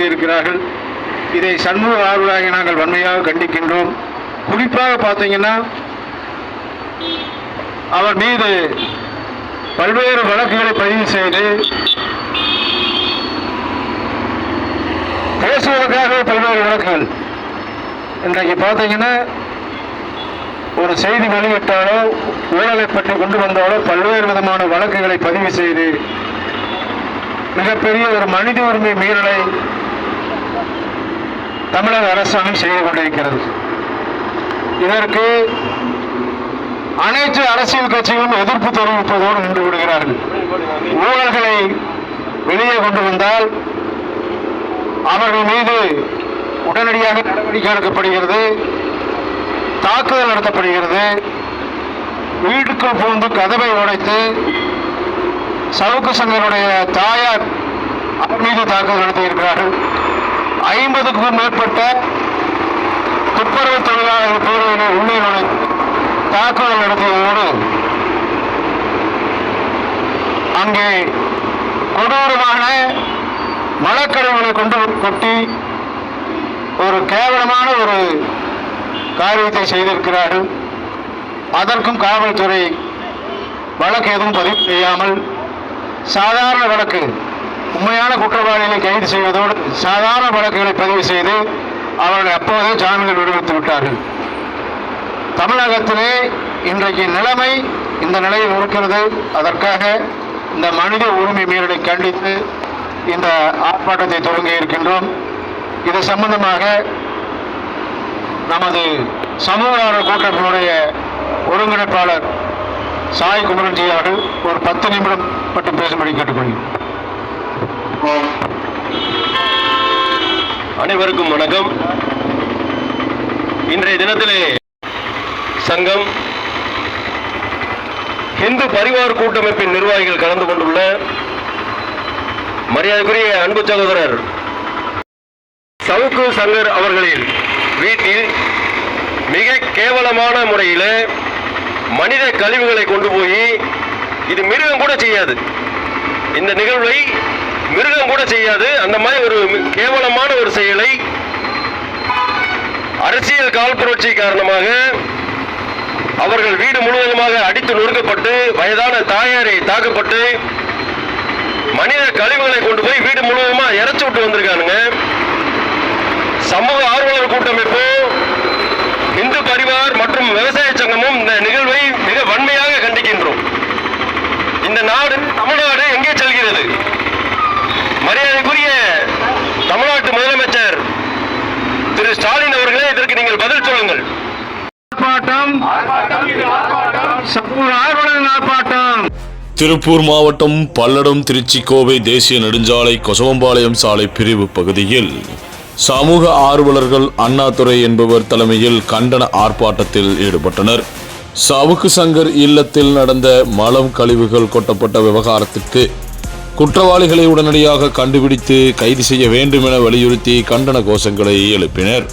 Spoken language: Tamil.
இருக்கிறார்கள். இதை சண்முக ஆர்வலாக நாங்கள் வன்மையாக கண்டிக்கின்றோம். குறிப்பாக பார்த்தீங்கன்னா அவர் மீது பல்வேறு வழக்குகளை பதிவு செய்து பேசுவதற்காக பல்வேறு வழக்குகள். இன்றைக்கு பார்த்தீங்கன்னா ஒரு செய்தி வெளியிட்டாலோ ஊழலை பற்றி கொண்டு வந்தாலோ பல்வேறு விதமான வழக்குகளை பதிவு செய்து மிகப்பெரிய ஒரு மனித உரிமை மீறலை தமிழக அரசாங்கம் செய்து கொண்டிருக்கிறது. இதற்கு அனைத்து அரசியல் கட்சிகளும் எதிர்ப்பு தெரிவிப்பதோடு நின்று விடுகிறார்கள். ஊழல்களை வெளியே கொண்டு வந்தால் அவர்கள் மீது உடனடியாக நடவடிக்கை எடுக்கப்படுகிறது, தாக்குதல் நடத்தப்படுகிறது. வீட்டுக்குள் புகுந்து கதவை உடைத்து சவுக்கு சங்கருடைய தாயார் அவர் மீது தாக்குதல் நடத்தியிருக்கிறார்கள். 50க்கும் மேற்பட்ட துப்புரவு தொழிலாளர்கள் பேரவையில் உள்ளே நுழைத்து தாக்குதல் நடத்தியதோடு அங்கே கொடூரமான மலக்கழிவுகளை கொண்டு கொட்டி ஒரு கேவலமான ஒரு காரியத்தை செய்திருக்கிறார்கள். அதற்கும் காவல்துறை வழக்கு எதுவும் பதிவு செய்யாமல் சாதாரண வழக்கு, உண்மையான குற்றவாளிகளை கைது செய்வதோடு சாதாரண வழக்குகளை பதிவு செய்து அவர்களை அப்போதே ஜாமீனில் விடுவித்து விட்டார்கள். தமிழகத்திலே இன்றைக்கு நிலைமை இந்த நிலையில் இருக்கிறது. அதற்காக இந்த மனித உரிமை மீறலை கண்டித்து இந்த ஆர்ப்பாட்டத்தை தொடங்கி இருக்கின்றோம். இது சம்பந்தமாக நமது சமூக ஆர்வலர் கூட்டத்தினுடைய ஒருங்கிணைப்பாளர் சாய் குமரன்ஜி அவர்கள் ஒரு 10 நிமிடம் மட்டும் பேசும்படி கேட்டுக்கொள்கிறேன். அனைவருக்கும் வணக்கம். இன்றைய தினத்திலே சங்கம் இந்து பரிவார் கூட்டமைப்பின் நிர்வாகிகள் கலந்து கொண்டுள்ள மரியாதைக்குரிய அன்பு சகோதரர் சவுக்கு சங்கர் அவர்களின் வீட்டில் மிக கேவலமான முறையில் மனித கழிவுகளை கொண்டு போய், இது மிருகம் கூட செய்யாது, இந்த நிகழ்வை மிருகம் கூட செய்யாது, அந்த மாதிரி ஒரு கேவலமான ஒரு செயலை அரசியல் காழ்ப்புணர்ச்சி காரணமாக அவர்கள் வீடு முழுவதுமாக அடித்து நொறுக்கப்பட்டு வயதான தாயாரை தாக்கப்பட்டு மனித கழிவுகளை கொண்டு போய் வீடு முழுவதுமா இறச்சி விட்டு வந்திருக்கானுங்க. சமூக ஆர்வலர் கூட்டமைப்பு, இந்து பரிவார் மற்றும் விவசாய சங்கமும் இந்த நிகழ்வை மிக வன்மையாக கண்டிக்கின்றோம். இந்த நாடு, தமிழ்நாடு எங்கே செல்கிறது? மரியாதைக்குரிய தமிழ்நாட்டு முதலமைச்சர் திரு ஸ்டாலின் அவர்களே, இதற்கு நீங்கள் பதில் சொல்லுங்கள். திருப்பூர் மாவட்டம் பல்லடம் திருச்சி கோவை தேசிய நெடுஞ்சாலை கொசவம்பாளையம் சாலை பிரிவு பகுதியில் சமூக ஆர்வலர்கள் அண்ணாதுரை என்பவர் தலைமையில் கண்டன ஆர்ப்பாட்டத்தில் ஈடுபட்டனர். சவுக்கு சங்கர் இல்லத்தில் நடந்த மலம் கழிவுகள் கொட்டப்பட்ட விவகாரத்திற்கு குற்றவாளிகளை உடனடியாக கண்டுபிடித்து கைது செய்ய வேண்டும் என வலியுறுத்தி கண்டன கோஷங்களை எழுப்பினர்.